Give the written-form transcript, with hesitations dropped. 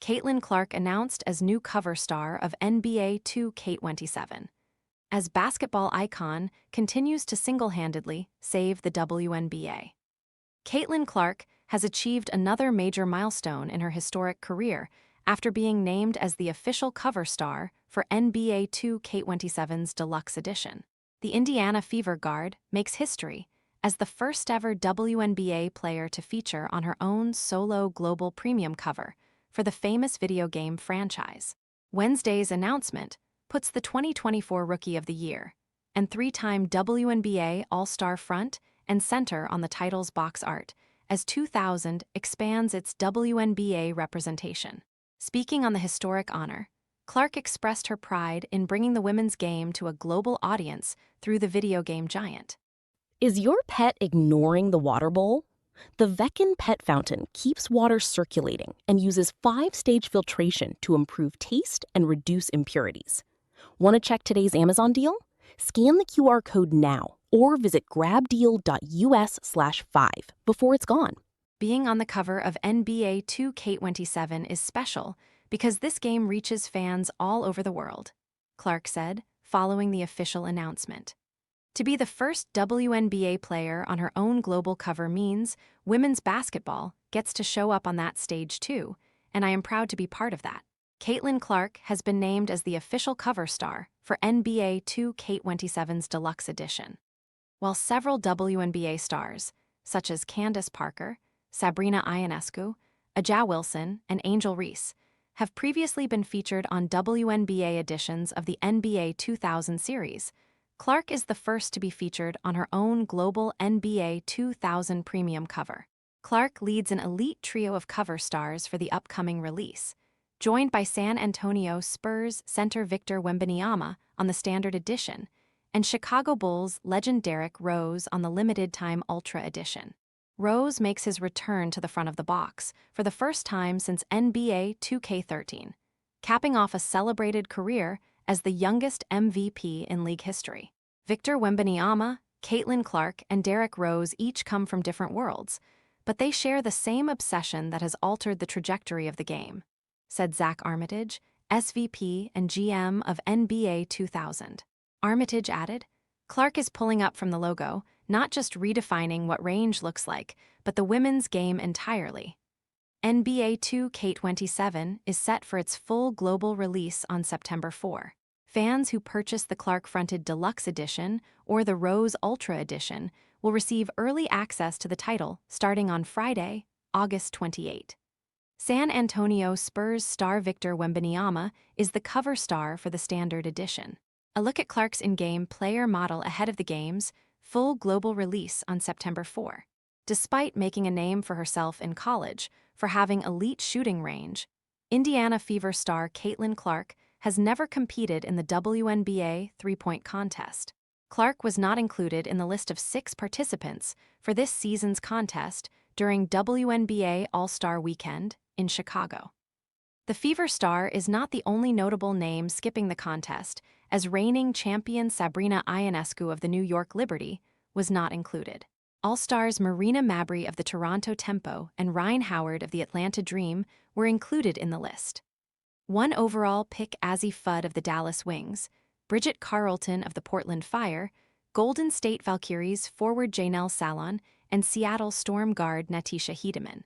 Caitlin Clark announced as new cover star of NBA 2K27. As basketball icon continues to single-handedly save the WNBA. Caitlin Clark has achieved another major milestone in her historic career after being named as the official cover star for NBA 2K27's Deluxe Edition. The Indiana Fever guard makes history as the first-ever WNBA player to feature on her own solo global premium cover for the famous video game franchise. Wednesday's announcement puts the 2024 Rookie of the Year and three-time WNBA All-Star front and center on the title's box art as 2000 expands its WNBA representation. Speaking on the historic honor, Clark expressed her pride in bringing the women's game to a global audience through the video game giant. Is your pet ignoring the water bowl? The Veckin Pet Fountain keeps water circulating and uses 5-stage filtration to improve taste and reduce impurities. Want to check today's Amazon deal? Scan the QR code now or visit grabdeal.us/5 before it's gone. Being on the cover of NBA 2K27 is special because this game reaches fans all over the world, Clark said, following the official announcement. To be the first WNBA player on her own global cover means women's basketball gets to show up on that stage too, and I am proud to be part of that. Caitlin Clark has been named as the official cover star for NBA 2K27's Deluxe Edition. While several WNBA stars, such as Candace Parker, Sabrina Ionescu, Aja Wilson, and Angel Reese, have previously been featured on WNBA editions of the NBA 2000 series, Clark is the first to be featured on her own global NBA 2000 premium cover. Clark leads an elite trio of cover stars for the upcoming release, joined by San Antonio Spurs center Victor Wembanyama on the Standard Edition and Chicago Bulls legend Derrick Rose on the limited-time Ultra Edition. Rose makes his return to the front of the box for the first time since NBA 2K13, capping off a celebrated career as the youngest MVP in league history. Victor Wembanyama, Caitlin Clark, and Derrick Rose each come from different worlds, but they share the same obsession that has altered the trajectory of the game, said Zach Armitage, SVP and GM of NBA 2000. Armitage added, Clark is pulling up from the logo, not just redefining what range looks like, but the women's game entirely. NBA 2K27 is set for its full global release on September 4. Fans who purchase the Clark-fronted Deluxe Edition or the Rose Ultra Edition will receive early access to the title starting on Friday, August 28. San Antonio Spurs star Victor Wembanyama is the cover star for the Standard Edition. A look at Clark's in-game player model ahead of the game's full global release on September 4. Despite making a name for herself in college for having elite shooting range, Indiana Fever star Caitlin Clark has never competed in the WNBA three-point contest. Clark was not included in the list of 6 participants for this season's contest during WNBA All-Star Weekend in Chicago. The Fever star is not the only notable name skipping the contest, as reigning champion Sabrina Ionescu of the New York Liberty was not included. All-Stars Marina Mabrey of the Toronto Tempo and Ryan Howard of the Atlanta Dream were included in the list. 1 overall pick Azzi Fudd of the Dallas Wings, Bridget Carlton of the Portland Fire, Golden State Valkyries forward Janelle Salon, and Seattle Storm guard Natisha Hiedeman.